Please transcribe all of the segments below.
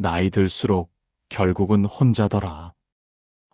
나이 들수록 결국은 혼자더라.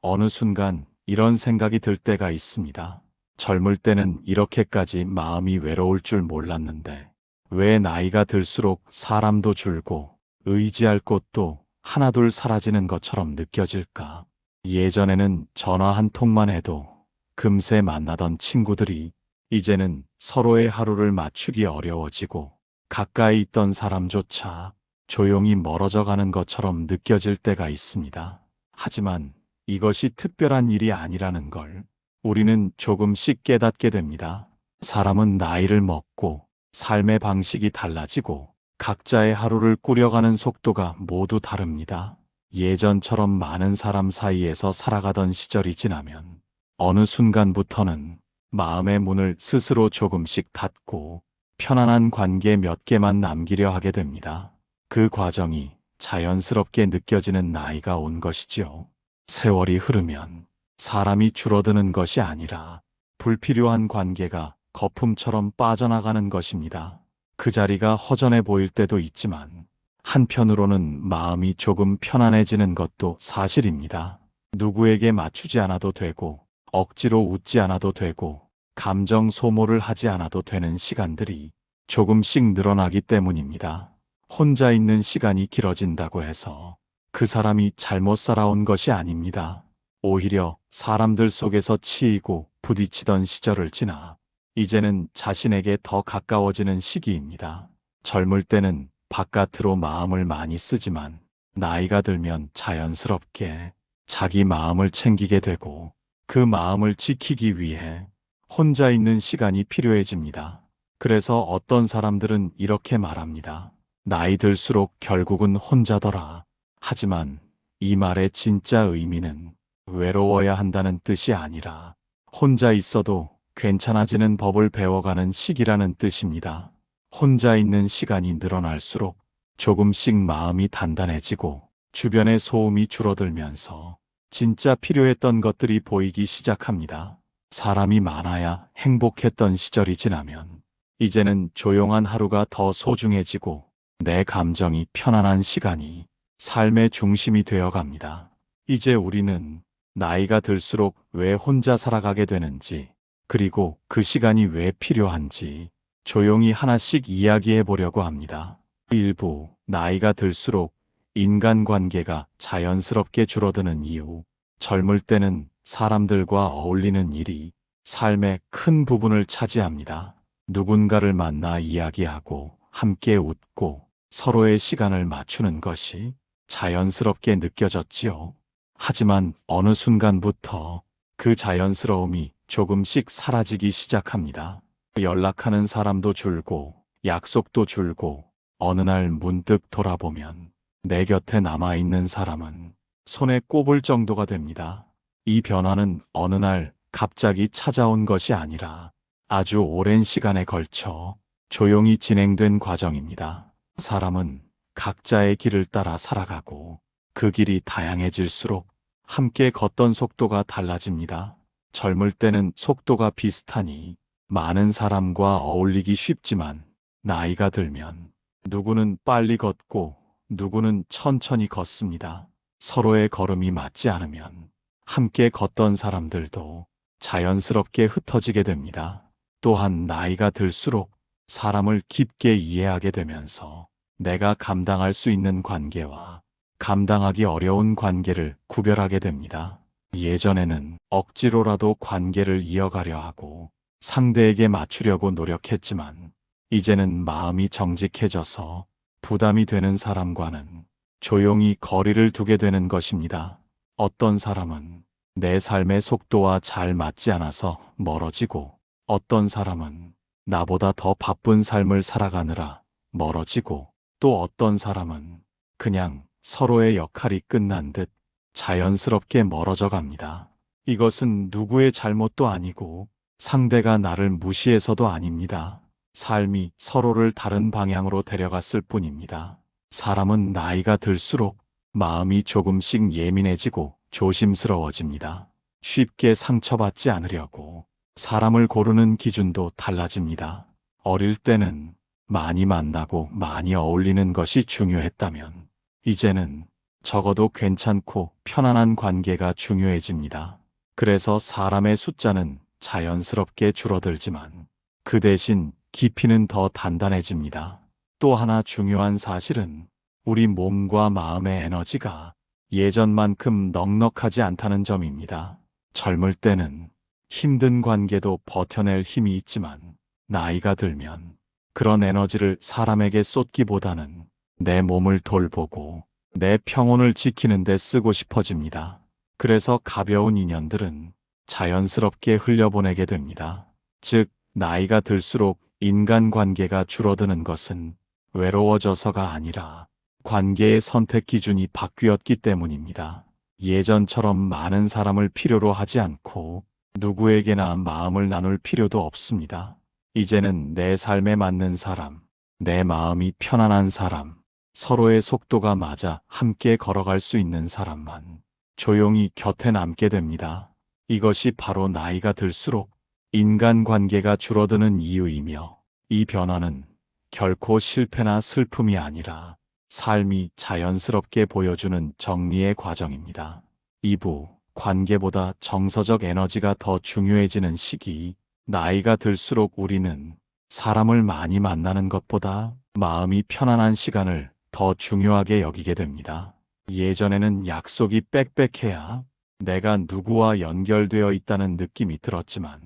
어느 순간 이런 생각이 들 때가 있습니다. 젊을 때는 이렇게까지 마음이 외로울 줄 몰랐는데 왜 나이가 들수록 사람도 줄고 의지할 곳도 하나둘 사라지는 것처럼 느껴질까? 예전에는 전화 한 통만 해도 금세 만나던 친구들이 이제는 서로의 하루를 맞추기 어려워지고 가까이 있던 사람조차 조용히 멀어져 가는 것처럼 느껴질 때가 있습니다. 하지만 이것이 특별한 일이 아니라는 걸 우리는 조금씩 깨닫게 됩니다. 사람은 나이를 먹고 삶의 방식이 달라지고 각자의 하루를 꾸려가는 속도가 모두 다릅니다. 예전처럼 많은 사람 사이에서 살아가던 시절이 지나면 어느 순간부터는 마음의 문을 스스로 조금씩 닫고 편안한 관계 몇 개만 남기려 하게 됩니다. 그 과정이 자연스럽게 느껴지는 나이가 온 것이죠. 세월이 흐르면 사람이 줄어드는 것이 아니라 불필요한 관계가 거품처럼 빠져나가는 것입니다. 그 자리가 허전해 보일 때도 있지만 한편으로는 마음이 조금 편안해지는 것도 사실입니다. 누구에게 맞추지 않아도 되고 억지로 웃지 않아도 되고 감정 소모를 하지 않아도 되는 시간들이 조금씩 늘어나기 때문입니다. 혼자 있는 시간이 길어진다고 해서 그 사람이 잘못 살아온 것이 아닙니다. 오히려 사람들 속에서 치이고 부딪히던 시절을 지나 이제는 자신에게 더 가까워지는 시기입니다. 젊을 때는 바깥으로 마음을 많이 쓰지만 나이가 들면 자연스럽게 자기 마음을 챙기게 되고 그 마음을 지키기 위해 혼자 있는 시간이 필요해집니다. 그래서 어떤 사람들은 이렇게 말합니다. 나이 들수록 결국은 혼자더라. 하지만 이 말의 진짜 의미는 외로워야 한다는 뜻이 아니라 혼자 있어도 괜찮아지는 법을 배워가는 시기라는 뜻입니다. 혼자 있는 시간이 늘어날수록 조금씩 마음이 단단해지고 주변의 소음이 줄어들면서 진짜 필요했던 것들이 보이기 시작합니다. 사람이 많아야 행복했던 시절이 지나면 이제는 조용한 하루가 더 소중해지고 내 감정이 편안한 시간이 삶의 중심이 되어 갑니다. 이제 우리는 나이가 들수록 왜 혼자 살아가게 되는지, 그리고 그 시간이 왜 필요한지 조용히 하나씩 이야기해 보려고 합니다. 일부, 나이가 들수록 인간관계가 자연스럽게 줄어드는 이유. 젊을 때는 사람들과 어울리는 일이 삶의 큰 부분을 차지합니다. 누군가를 만나 이야기하고 함께 웃고 서로의 시간을 맞추는 것이 자연스럽게 느껴졌지요. 하지만 어느 순간부터 그 자연스러움이 조금씩 사라지기 시작합니다. 연락하는 사람도 줄고 약속도 줄고 어느 날 문득 돌아보면 내 곁에 남아있는 사람은 손에 꼽을 정도가 됩니다. 이 변화는 어느 날 갑자기 찾아온 것이 아니라 아주 오랜 시간에 걸쳐 조용히 진행된 과정입니다. 사람은 각자의 길을 따라 살아가고 그 길이 다양해질수록 함께 걷던 속도가 달라집니다. 젊을 때는 속도가 비슷하니 많은 사람과 어울리기 쉽지만 나이가 들면 누구는 빨리 걷고 누구는 천천히 걷습니다. 서로의 걸음이 맞지 않으면 함께 걷던 사람들도 자연스럽게 흩어지게 됩니다. 또한 나이가 들수록 사람을 깊게 이해하게 되면서 내가 감당할 수 있는 관계와 감당하기 어려운 관계를 구별하게 됩니다. 예전에는 억지로라도 관계를 이어가려 하고 상대에게 맞추려고 노력했지만 이제는 마음이 정직해져서 부담이 되는 사람과는 조용히 거리를 두게 되는 것입니다. 어떤 사람은 내 삶의 속도와 잘 맞지 않아서 멀어지고 어떤 사람은 나보다 더 바쁜 삶을 살아가느라 멀어지고 또 어떤 사람은 그냥 서로의 역할이 끝난 듯 자연스럽게 멀어져 갑니다. 이것은 누구의 잘못도 아니고 상대가 나를 무시해서도 아닙니다. 삶이 서로를 다른 방향으로 데려갔을 뿐입니다. 사람은 나이가 들수록 마음이 조금씩 예민해지고 조심스러워집니다. 쉽게 상처받지 않으려고 사람을 고르는 기준도 달라집니다. 어릴 때는 많이 만나고 많이 어울리는 것이 중요했다면 이제는 적어도 괜찮고 편안한 관계가 중요해집니다. 그래서 사람의 숫자는 자연스럽게 줄어들지만 그 대신 깊이는 더 단단해집니다. 또 하나 중요한 사실은 우리 몸과 마음의 에너지가 예전만큼 넉넉하지 않다는 점입니다. 젊을 때는 힘든 관계도 버텨낼 힘이 있지만 나이가 들면 그런 에너지를 사람에게 쏟기보다는 내 몸을 돌보고 내 평온을 지키는 데 쓰고 싶어집니다. 그래서 가벼운 인연들은 자연스럽게 흘려보내게 됩니다. 즉, 나이가 들수록 인간관계가 줄어드는 것은 외로워져서가 아니라 관계의 선택 기준이 바뀌었기 때문입니다. 예전처럼 많은 사람을 필요로 하지 않고 누구에게나 마음을 나눌 필요도 없습니다. 이제는 내 삶에 맞는 사람, 내 마음이 편안한 사람, 서로의 속도가 맞아 함께 걸어갈 수 있는 사람만 조용히 곁에 남게 됩니다. 이것이 바로 나이가 들수록 인간관계가 줄어드는 이유이며, 이 변화는 결코 실패나 슬픔이 아니라 삶이 자연스럽게 보여주는 정리의 과정입니다. 2부, 관계보다 정서적 에너지가 더 중요해지는 시기. 나이가 들수록 우리는 사람을 많이 만나는 것보다 마음이 편안한 시간을 더 중요하게 여기게 됩니다. 예전에는 약속이 빽빽해야 내가 누구와 연결되어 있다는 느낌이 들었지만,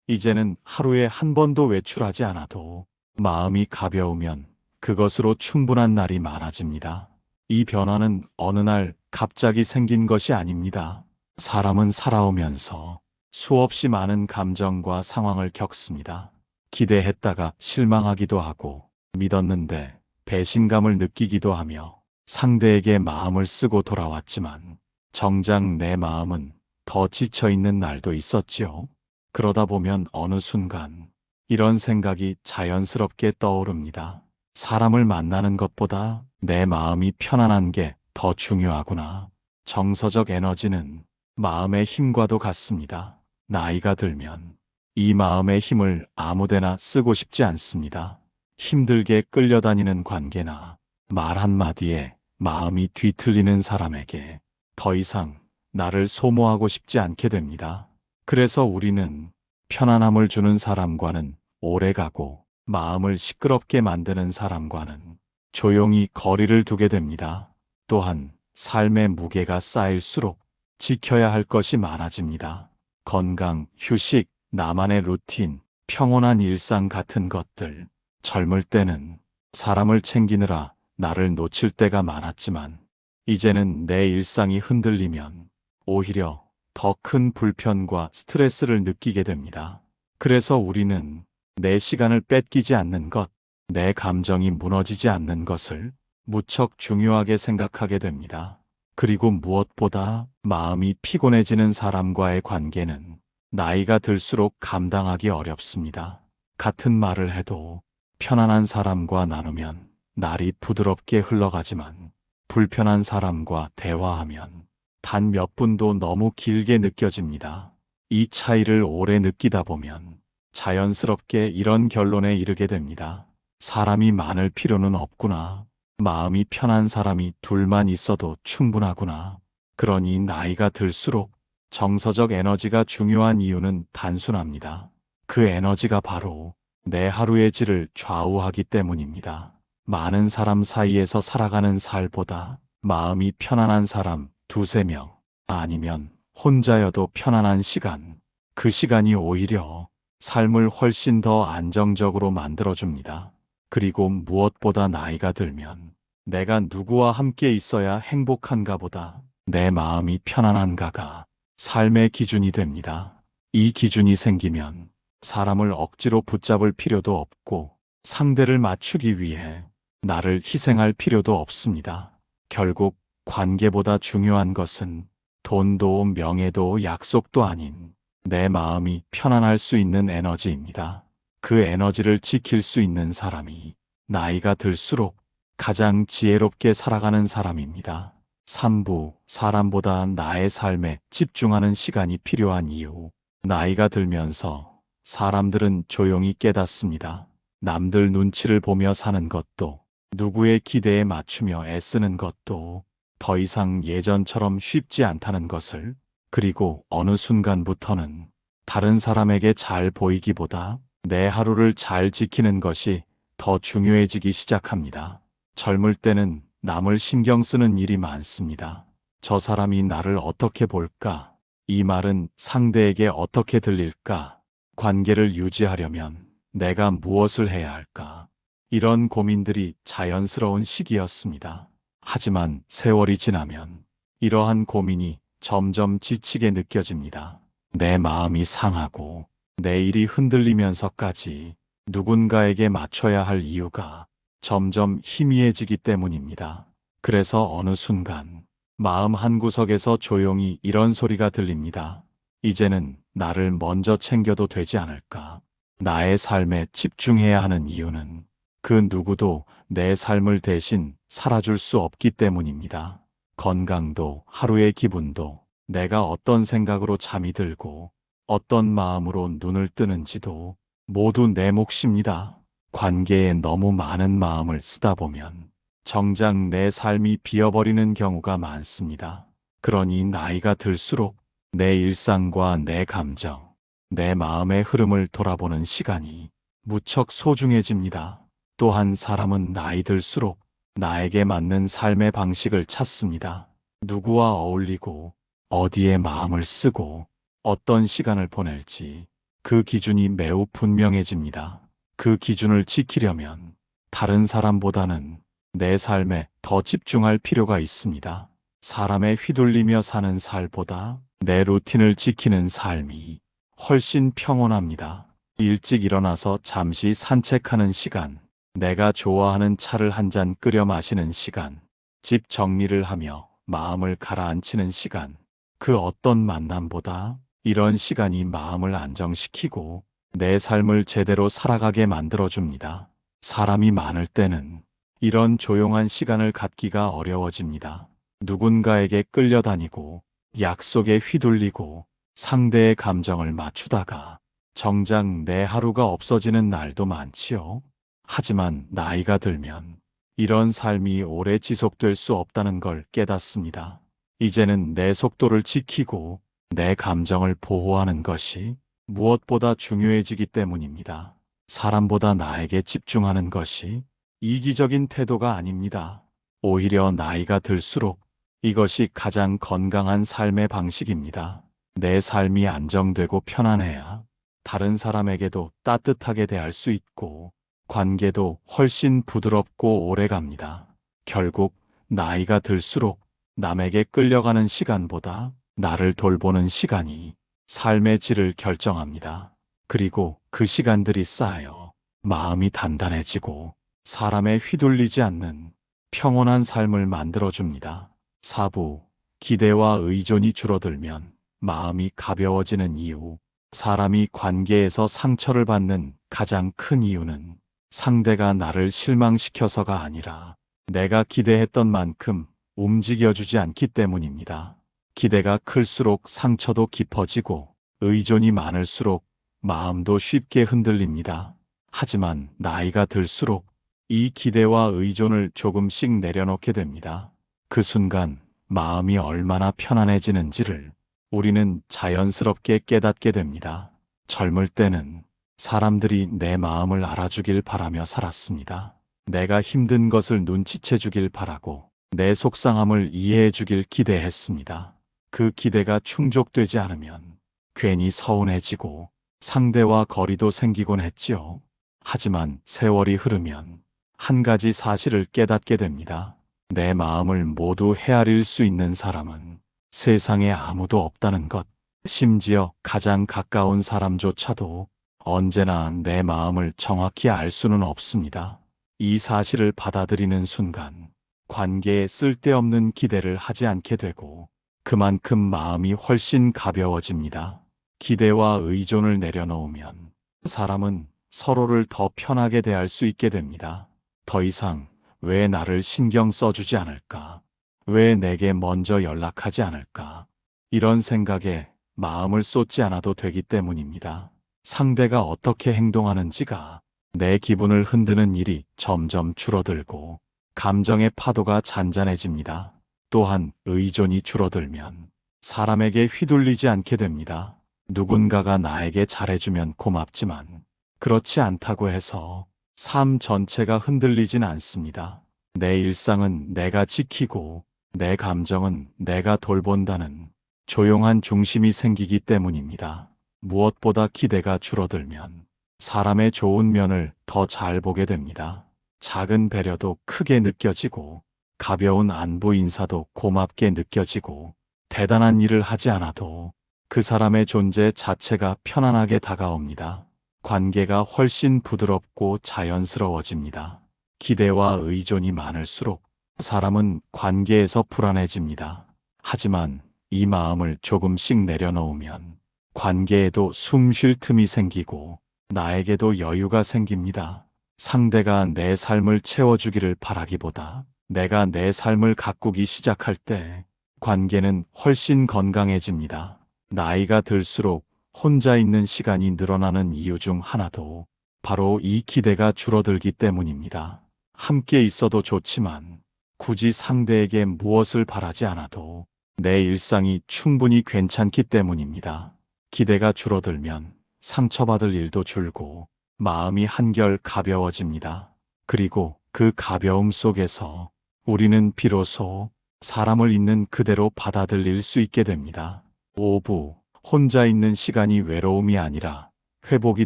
이제는 하루에 한 번도 외출하지 않아도 마음이 가벼우면 그것으로 충분한 날이 많아집니다. 이 변화는 어느 날 갑자기 생긴 것이 아닙니다. 사람은 살아오면서 수없이 많은 감정과 상황을 겪습니다. 기대했다가 실망하기도 하고, 믿었는데 배신감을 느끼기도 하며, 상대에게 마음을 쓰고 돌아왔지만 정작 내 마음은 더 지쳐있는 날도 있었지요. 그러다 보면 어느 순간 이런 생각이 자연스럽게 떠오릅니다. 사람을 만나는 것보다 내 마음이 편안한 게 더 중요하구나. 정서적 에너지는 마음의 힘과도 같습니다. 나이가 들면 이 마음의 힘을 아무데나 쓰고 싶지 않습니다. 힘들게 끌려다니는 관계나 말 한마디에 마음이 뒤틀리는 사람에게 더 이상 나를 소모하고 싶지 않게 됩니다. 그래서 우리는 편안함을 주는 사람과는 오래가고, 마음을 시끄럽게 만드는 사람과는 조용히 거리를 두게 됩니다. 또한 삶의 무게가 쌓일수록 지켜야 할 것이 많아집니다. 건강, 휴식, 나만의 루틴, 평온한 일상 같은 것들. 젊을 때는 사람을 챙기느라 나를 놓칠 때가 많았지만, 이제는 내 일상이 흔들리면 오히려 더 큰 불편과 스트레스를 느끼게 됩니다. 그래서 우리는 내 시간을 뺏기지 않는 것, 내 감정이 무너지지 않는 것을 무척 중요하게 생각하게 됩니다. 그리고 무엇보다 마음이 피곤해지는 사람과의 관계는 나이가 들수록 감당하기 어렵습니다. 같은 말을 해도 편안한 사람과 나누면 날이 부드럽게 흘러가지만, 불편한 사람과 대화하면 단 몇 분도 너무 길게 느껴집니다. 이 차이를 오래 느끼다 보면 자연스럽게 이런 결론에 이르게 됩니다. 사람이 많을 필요는 없구나. 마음이 편한 사람이 둘만 있어도 충분하구나. 그러니 나이가 들수록 정서적 에너지가 중요한 이유는 단순합니다. 그 에너지가 바로 내 하루의 질을 좌우하기 때문입니다. 많은 사람 사이에서 살아가는 살보다 마음이 편안한 사람 두세 명, 아니면 혼자여도 편안한 시간, 그 시간이 오히려 삶을 훨씬 더 안정적으로 만들어줍니다. 그리고 무엇보다 나이가 들면 내가 누구와 함께 있어야 행복한가 보다 내 마음이 편안한가가 삶의 기준이 됩니다. 이 기준이 생기면 사람을 억지로 붙잡을 필요도 없고, 상대를 맞추기 위해 나를 희생할 필요도 없습니다. 결국 관계보다 중요한 것은 돈도 명예도 약속도 아닌 내 마음이 편안할 수 있는 에너지입니다. 그 에너지를 지킬 수 있는 사람이 나이가 들수록 가장 지혜롭게 살아가는 사람입니다. 3부, 사람보다 나의 삶에 집중하는 시간이 필요한 이유. 나이가 들면서 사람들은 조용히 깨닫습니다. 남들 눈치를 보며 사는 것도 누구의 기대에 맞추며 애쓰는 것도 더 이상 예전처럼 쉽지 않다는 것을, 그리고 어느 순간부터는 다른 사람에게 잘 보이기보다 내 하루를 잘 지키는 것이 더 중요해지기 시작합니다. 젊을 때는 남을 신경 쓰는 일이 많습니다. 저 사람이 나를 어떻게 볼까? 이 말은 상대에게 어떻게 들릴까? 관계를 유지하려면 내가 무엇을 해야 할까? 이런 고민들이 자연스러운 시기였습니다. 하지만 세월이 지나면 이러한 고민이 점점 지치게 느껴집니다. 내 마음이 상하고 내 일이 흔들리면서까지 누군가에게 맞춰야 할 이유가 점점 희미해지기 때문입니다. 그래서 어느 순간 마음 한구석에서 조용히 이런 소리가 들립니다. 이제는 나를 먼저 챙겨도 되지 않을까? 나의 삶에 집중해야 하는 이유는 그 누구도 내 삶을 대신 살아줄 수 없기 때문입니다. 건강도 하루의 기분도 내가 어떤 생각으로 잠이 들고 어떤 마음으로 눈을 뜨는지도 모두 내 몫입니다. 관계에 너무 많은 마음을 쓰다 보면 정작 내 삶이 비어버리는 경우가 많습니다. 그러니 나이가 들수록 내 일상과 내 감정, 내 마음의 흐름을 돌아보는 시간이 무척 소중해집니다. 또한 사람은 나이 들수록 나에게 맞는 삶의 방식을 찾습니다. 누구와 어울리고 어디에 마음을 쓰고 어떤 시간을 보낼지 그 기준이 매우 분명해집니다. 그 기준을 지키려면 다른 사람보다는 내 삶에 더 집중할 필요가 있습니다. 사람에 휘둘리며 사는 살보다 내 루틴을 지키는 삶이 훨씬 평온합니다. 일찍 일어나서 잠시 산책하는 시간, 내가 좋아하는 차를 한 잔 끓여 마시는 시간, 집 정리를 하며 마음을 가라앉히는 시간, 그 어떤 만남보다 이런 시간이 마음을 안정시키고 내 삶을 제대로 살아가게 만들어줍니다. 사람이 많을 때는 이런 조용한 시간을 갖기가 어려워집니다. 누군가에게 끌려다니고 약속에 휘둘리고 상대의 감정을 맞추다가 정작 내 하루가 없어지는 날도 많지요. 하지만 나이가 들면 이런 삶이 오래 지속될 수 없다는 걸 깨닫습니다. 이제는 내 속도를 지키고 내 감정을 보호하는 것이 무엇보다 중요해지기 때문입니다. 사람보다 나에게 집중하는 것이 이기적인 태도가 아닙니다. 오히려 나이가 들수록 이것이 가장 건강한 삶의 방식입니다. 내 삶이 안정되고 편안해야 다른 사람에게도 따뜻하게 대할 수 있고 관계도 훨씬 부드럽고 오래갑니다. 결국 나이가 들수록 남에게 끌려가는 시간보다 나를 돌보는 시간이 삶의 질을 결정합니다. 그리고 그 시간들이 쌓여 마음이 단단해지고 사람에 휘둘리지 않는 평온한 삶을 만들어줍니다. 4부, 기대와 의존이 줄어들면 마음이 가벼워지는 이유. 사람이 관계에서 상처를 받는 가장 큰 이유는 상대가 나를 실망시켜서가 아니라 내가 기대했던 만큼 움직여주지 않기 때문입니다. 기대가 클수록 상처도 깊어지고 의존이 많을수록 마음도 쉽게 흔들립니다. 하지만 나이가 들수록 이 기대와 의존을 조금씩 내려놓게 됩니다. 그 순간 마음이 얼마나 편안해지는지를 우리는 자연스럽게 깨닫게 됩니다. 젊을 때는 사람들이 내 마음을 알아주길 바라며 살았습니다. 내가 힘든 것을 눈치채 주길 바라고 내 속상함을 이해해 주길 기대했습니다. 그 기대가 충족되지 않으면 괜히 서운해지고 상대와 거리도 생기곤 했지요. 하지만 세월이 흐르면 한 가지 사실을 깨닫게 됩니다. 내 마음을 모두 헤아릴 수 있는 사람은 세상에 아무도 없다는 것. 심지어 가장 가까운 사람조차도 언제나 내 마음을 정확히 알 수는 없습니다. 이 사실을 받아들이는 순간 관계에 쓸데없는 기대를 하지 않게 되고 그만큼 마음이 훨씬 가벼워집니다. 기대와 의존을 내려놓으면 사람은 서로를 더 편하게 대할 수 있게 됩니다. 더 이상 왜 나를 신경 써주지 않을까? 왜 내게 먼저 연락하지 않을까? 이런 생각에 마음을 쏟지 않아도 되기 때문입니다. 상대가 어떻게 행동하는지가 내 기분을 흔드는 일이 점점 줄어들고 감정의 파도가 잔잔해집니다. 또한 의존이 줄어들면 사람에게 휘둘리지 않게 됩니다. 누군가가 나에게 잘해주면 고맙지만 그렇지 않다고 해서 삶 전체가 흔들리진 않습니다. 내 일상은 내가 지키고 내 감정은 내가 돌본다는 조용한 중심이 생기기 때문입니다. 무엇보다 기대가 줄어들면 사람의 좋은 면을 더 잘 보게 됩니다. 작은 배려도 크게 느껴지고 가벼운 안부 인사도 고맙게 느껴지고 대단한 일을 하지 않아도 그 사람의 존재 자체가 편안하게 다가옵니다. 관계가 훨씬 부드럽고 자연스러워집니다. 기대와 의존이 많을수록 사람은 관계에서 불안해집니다. 하지만 이 마음을 조금씩 내려놓으면 관계에도 숨 쉴 틈이 생기고 나에게도 여유가 생깁니다. 상대가 내 삶을 채워주기를 바라기보다 내가 내 삶을 가꾸기 시작할 때 관계는 훨씬 건강해집니다. 나이가 들수록 혼자 있는 시간이 늘어나는 이유 중 하나도 바로 이 기대가 줄어들기 때문입니다. 함께 있어도 좋지만 굳이 상대에게 무엇을 바라지 않아도 내 일상이 충분히 괜찮기 때문입니다. 기대가 줄어들면 상처받을 일도 줄고 마음이 한결 가벼워집니다. 그리고 그 가벼움 속에서 우리는 비로소 사람을 있는 그대로 받아들일 수 있게 됩니다. 5부 혼자 있는 시간이 외로움이 아니라 회복이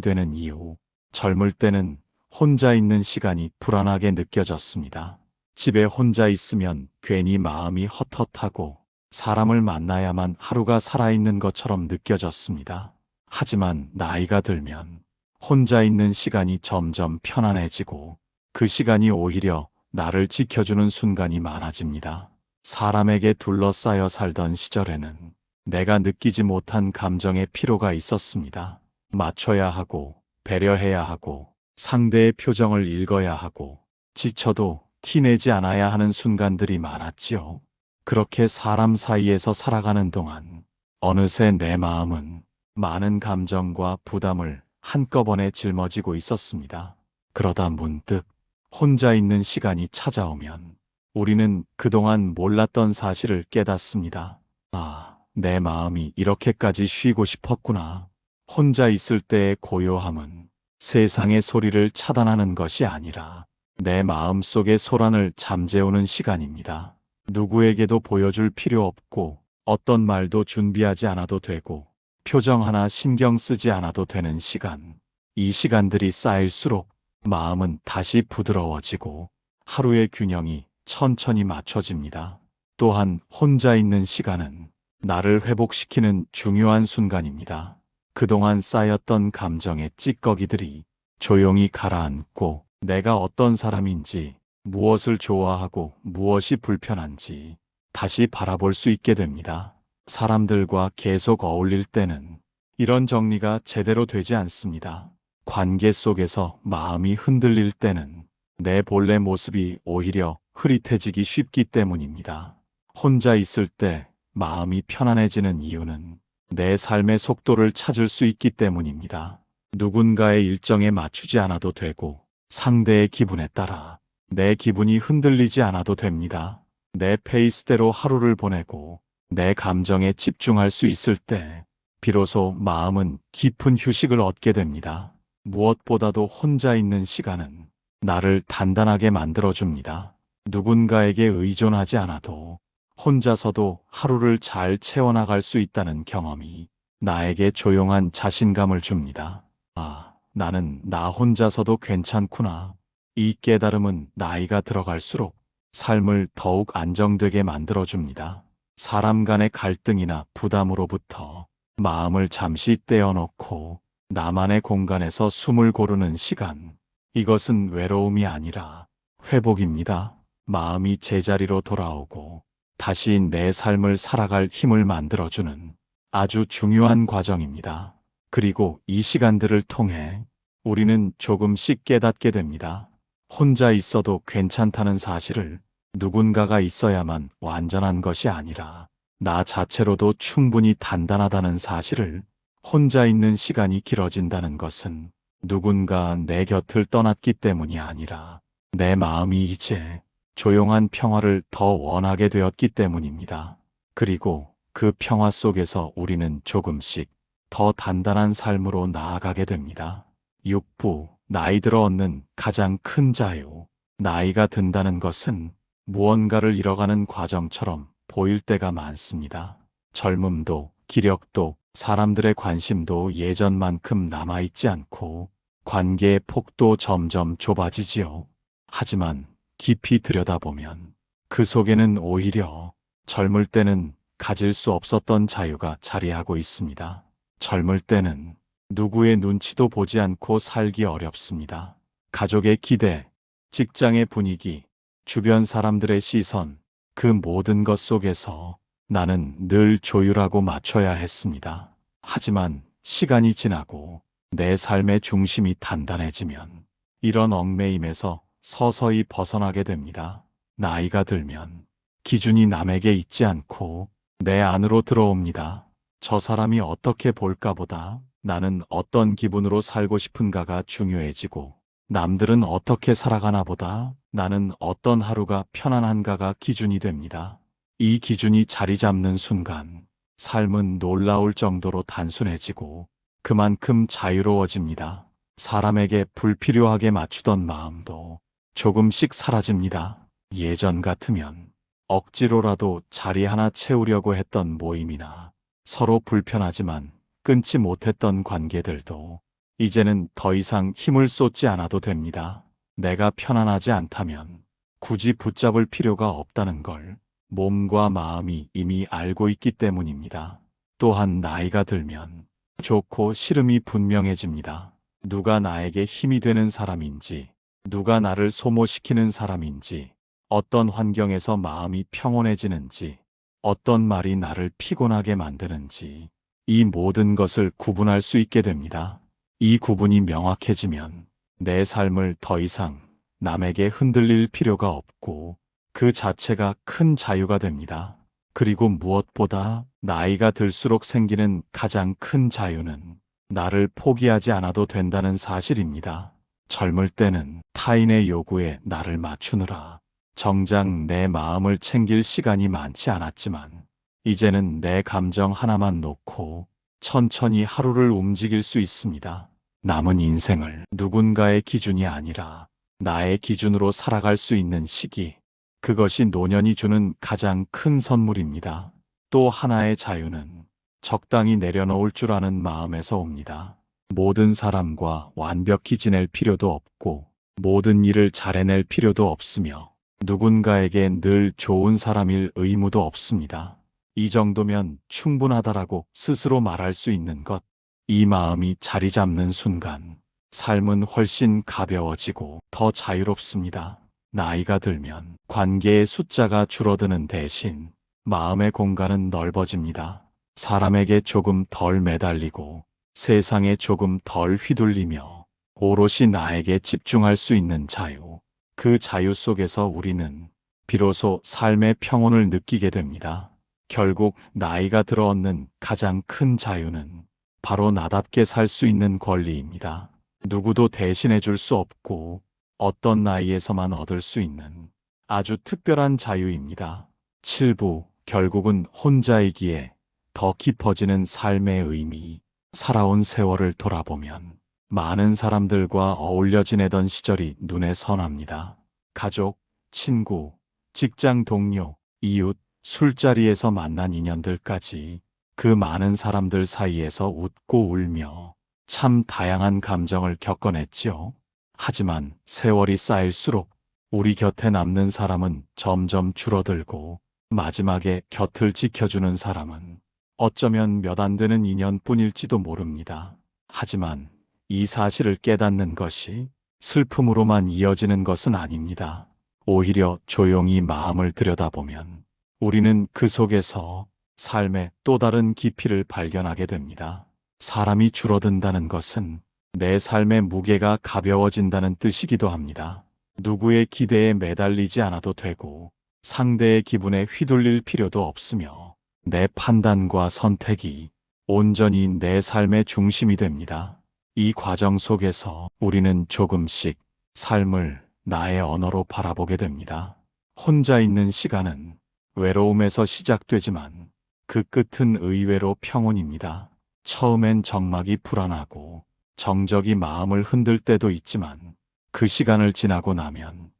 되는 이유. 젊을 때는 혼자 있는 시간이 불안하게 느껴졌습니다. 집에 혼자 있으면 괜히 마음이 헛헛하고 사람을 만나야만 하루가 살아있는 것처럼 느껴졌습니다. 하지만 나이가 들면 혼자 있는 시간이 점점 편안해지고 그 시간이 오히려 나를 지켜주는 순간이 많아집니다. 사람에게 둘러싸여 살던 시절에는 내가 느끼지 못한 감정의 피로가 있었습니다. 맞춰야 하고 배려해야 하고 상대의 표정을 읽어야 하고 지쳐도 티내지 않아야 하는 순간들이 많았지요. 그렇게 사람 사이에서 살아가는 동안 어느새 내 마음은 많은 감정과 부담을 한꺼번에 짊어지고 있었습니다. 그러다 문득 혼자 있는 시간이 찾아오면 우리는 그동안 몰랐던 사실을 깨닫습니다. 아, 내 마음이 이렇게까지 쉬고 싶었구나. 혼자 있을 때의 고요함은 세상의 소리를 차단하는 것이 아니라 내 마음 속의 소란을 잠재우는 시간입니다. 누구에게도 보여줄 필요 없고 어떤 말도 준비하지 않아도 되고 표정 하나 신경 쓰지 않아도 되는 시간. 이 시간들이 쌓일수록 마음은 다시 부드러워지고 하루의 균형이 천천히 맞춰집니다. 또한 혼자 있는 시간은 나를 회복시키는 중요한 순간입니다. 그동안 쌓였던 감정의 찌꺼기들이 조용히 가라앉고 내가 어떤 사람인지, 무엇을 좋아하고 무엇이 불편한지 다시 바라볼 수 있게 됩니다. 사람들과 계속 어울릴 때는 이런 정리가 제대로 되지 않습니다. 관계 속에서 마음이 흔들릴 때는 내 본래 모습이 오히려 흐릿해지기 쉽기 때문입니다. 혼자 있을 때 마음이 편안해지는 이유는 내 삶의 속도를 찾을 수 있기 때문입니다. 누군가의 일정에 맞추지 않아도 되고 상대의 기분에 따라 내 기분이 흔들리지 않아도 됩니다. 내 페이스대로 하루를 보내고 내 감정에 집중할 수 있을 때 비로소 마음은 깊은 휴식을 얻게 됩니다. 무엇보다도 혼자 있는 시간은 나를 단단하게 만들어줍니다. 누군가에게 의존하지 않아도 혼자서도 하루를 잘 채워나갈 수 있다는 경험이 나에게 조용한 자신감을 줍니다. 아, 나는 나 혼자서도 괜찮구나. 이 깨달음은 나이가 들어갈수록 삶을 더욱 안정되게 만들어줍니다. 사람 간의 갈등이나 부담으로부터 마음을 잠시 떼어놓고 나만의 공간에서 숨을 고르는 시간. 이것은 외로움이 아니라 회복입니다. 마음이 제자리로 돌아오고 다시 내 삶을 살아갈 힘을 만들어주는 아주 중요한 과정입니다. 그리고 이 시간들을 통해 우리는 조금씩 깨닫게 됩니다. 혼자 있어도 괜찮다는 사실을, 누군가가 있어야만 완전한 것이 아니라 나 자체로도 충분히 단단하다는 사실을, 혼자 있는 시간이 길어진다는 것은 누군가 내 곁을 떠났기 때문이 아니라 내 마음이 이제 조용한 평화를 더 원하게 되었기 때문입니다. 그리고 그 평화 속에서 우리는 조금씩 더 단단한 삶으로 나아가게 됩니다. 6부, 나이 들어 얻는 가장 큰 자유. 나이가 든다는 것은 무언가를 잃어가는 과정처럼 보일 때가 많습니다. 젊음도, 기력도, 사람들의 관심도 예전만큼 남아있지 않고 관계의 폭도 점점 좁아지지요. 하지만 깊이 들여다보면 그 속에는 오히려 젊을 때는 가질 수 없었던 자유가 자리하고 있습니다. 젊을 때는 누구의 눈치도 보지 않고 살기 어렵습니다. 가족의 기대, 직장의 분위기, 주변 사람들의 시선, 그 모든 것 속에서 나는 늘 조율하고 맞춰야 했습니다. 하지만 시간이 지나고 내 삶의 중심이 단단해지면 이런 얽매임에서 서서히 벗어나게 됩니다. 나이가 들면 기준이 남에게 있지 않고 내 안으로 들어옵니다. 저 사람이 어떻게 볼까 보다 나는 어떤 기분으로 살고 싶은가가 중요해지고, 남들은 어떻게 살아가나 보다 나는 어떤 하루가 편안한가가 기준이 됩니다. 이 기준이 자리 잡는 순간 삶은 놀라울 정도로 단순해지고 그만큼 자유로워집니다. 사람에게 불필요하게 맞추던 마음도 조금씩 사라집니다. 예전 같으면 억지로라도 자리 하나 채우려고 했던 모임이나 서로 불편하지만 끊지 못했던 관계들도 이제는 더 이상 힘을 쏟지 않아도 됩니다. 내가 편안하지 않다면 굳이 붙잡을 필요가 없다는 걸 몸과 마음이 이미 알고 있기 때문입니다. 또한 나이가 들면 좋고 싫음이 분명해집니다. 누가 나에게 힘이 되는 사람인지, 누가 나를 소모시키는 사람인지, 어떤 환경에서 마음이 평온해지는지, 어떤 말이 나를 피곤하게 만드는지, 이 모든 것을 구분할 수 있게 됩니다. 이 구분이 명확해지면 내 삶을 더 이상 남에게 흔들릴 필요가 없고 그 자체가 큰 자유가 됩니다. 그리고 무엇보다 나이가 들수록 생기는 가장 큰 자유는 나를 포기하지 않아도 된다는 사실입니다. 젊을 때는 타인의 요구에 나를 맞추느라 정작 내 마음을 챙길 시간이 많지 않았지만 이제는 내 감정 하나만 놓고 천천히 하루를 움직일 수 있습니다. 남은 인생을 누군가의 기준이 아니라 나의 기준으로 살아갈 수 있는 시기, 그것이 노년이 주는 가장 큰 선물입니다. 또 하나의 자유는 적당히 내려놓을 줄 아는 마음에서 옵니다. 모든 사람과 완벽히 지낼 필요도 없고 모든 일을 잘 해낼 필요도 없으며 누군가에게 늘 좋은 사람일 의무도 없습니다. 이 정도면 충분하다라고 스스로 말할 수 있는 것. 이 마음이 자리 잡는 순간 삶은 훨씬 가벼워지고 더 자유롭습니다. 나이가 들면 관계의 숫자가 줄어드는 대신 마음의 공간은 넓어집니다. 사람에게 조금 덜 매달리고 세상에 조금 덜 휘둘리며 오롯이 나에게 집중할 수 있는 자유. 그 자유 속에서 우리는 비로소 삶의 평온을 느끼게 됩니다. 결국 나이가 들어 얻는 가장 큰 자유는 바로 나답게 살 수 있는 권리입니다. 누구도 대신해 줄 수 없고 어떤 나이에서만 얻을 수 있는 아주 특별한 자유입니다. 7부, 결국은 혼자이기에 더 깊어지는 삶의 의미. 살아온 세월을 돌아보면 많은 사람들과 어울려 지내던 시절이 눈에 선합니다. 가족, 친구, 직장 동료, 이웃, 술자리에서 만난 인연들까지 그 많은 사람들 사이에서 웃고 울며 참 다양한 감정을 겪어냈지요. 하지만 세월이 쌓일수록 우리 곁에 남는 사람은 점점 줄어들고 마지막에 곁을 지켜주는 사람은 어쩌면 몇 안 되는 인연뿐일지도 모릅니다. 하지만 이 사실을 깨닫는 것이 슬픔으로만 이어지는 것은 아닙니다. 오히려 조용히 마음을 들여다보면 우리는 그 속에서 삶의 또 다른 깊이를 발견하게 됩니다. 사람이 줄어든다는 것은 내 삶의 무게가 가벼워진다는 뜻이기도 합니다. 누구의 기대에 매달리지 않아도 되고 상대의 기분에 휘둘릴 필요도 없으며 내 판단과 선택이 온전히 내 삶의 중심이 됩니다. 이 과정 속에서 우리는 조금씩 삶을 나의 언어로 바라보게 됩니다. 혼자 있는 시간은 외로움에서 시작되지만 그 끝은 의외로 평온입니다. 처음엔 정막이 불안하고 정적이 마음을 흔들 때도 있지만 그 시간을 지나고 나면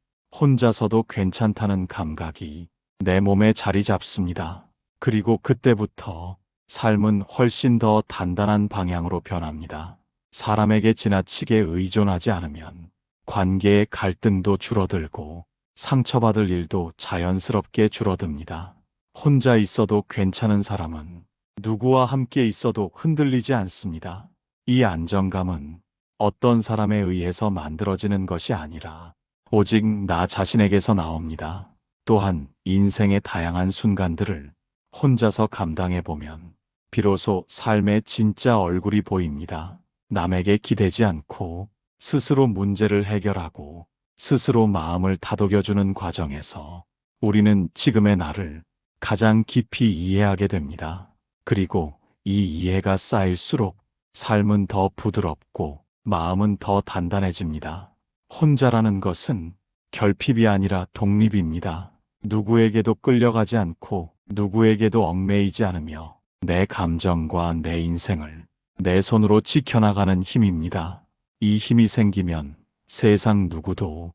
혼자서도 괜찮다는 감각이 내 몸에 자리 잡습니다. 그리고 그때부터 삶은 훨씬 더 단단한 방향으로 변합니다. 사람에게 지나치게 의존하지 않으면 관계의 갈등도 줄어들고 상처받을 일도 자연스럽게 줄어듭니다. 혼자 있어도 괜찮은 사람은 누구와 함께 있어도 흔들리지 않습니다. 이 안정감은 어떤 사람에 의해서 만들어지는 것이 아니라 오직 나 자신에게서 나옵니다. 또한 인생의 다양한 순간들을 혼자서 감당해 보면 비로소 삶의 진짜 얼굴이 보입니다. 남에게 기대지 않고 스스로 문제를 해결하고 스스로 마음을 다독여주는 과정에서 우리는 지금의 나를 가장 깊이 이해하게 됩니다. 그리고 이 이해가 쌓일수록 삶은 더 부드럽고 마음은 더 단단해집니다. 혼자라는 것은 결핍이 아니라 독립입니다. 누구에게도 끌려가지 않고 누구에게도 얽매이지 않으며 내 감정과 내 인생을 내 손으로 지켜나가는 힘입니다. 이 힘이 생기면 세상 누구도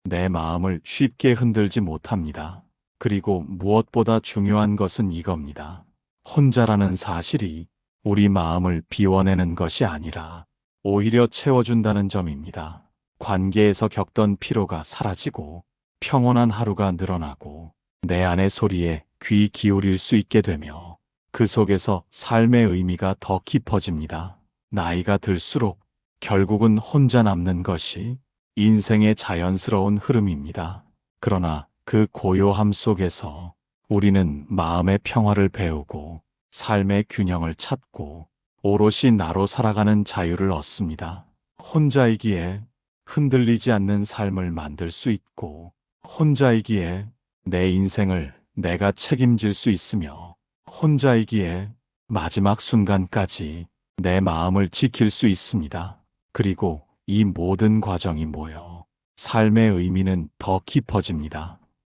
내 마음을 쉽게 흔들지 못합니다. 그리고 무엇보다 중요한 것은 이겁니다. 혼자라는 사실이 우리 마음을 비워내는 것이 아니라 오히려 채워준다는 점입니다. 관계에서 겪던 피로가 사라지고 평온한 하루가 늘어나고 내 안의 소리에 귀 기울일 수 있게 되며 그 속에서 삶의 의미가 더 깊어집니다. 나이가 들수록 결국은 혼자 남는 것이 인생의 자연스러운 흐름입니다. 그러나 그 고요함 속에서 우리는 마음의 평화를 배우고 삶의 균형을 찾고 오롯이 나로 살아가는 자유를 얻습니다. 혼자이기에 흔들리지 않는 삶을 만들 수 있고 혼자이기에 내 인생을 내가 책임질 수 있으며 혼자이기에 마지막 순간까지 내 마음을 지킬 수 있습니다. 그리고 이 모든 과정이 모여 삶의 의미는 더 깊어집니다.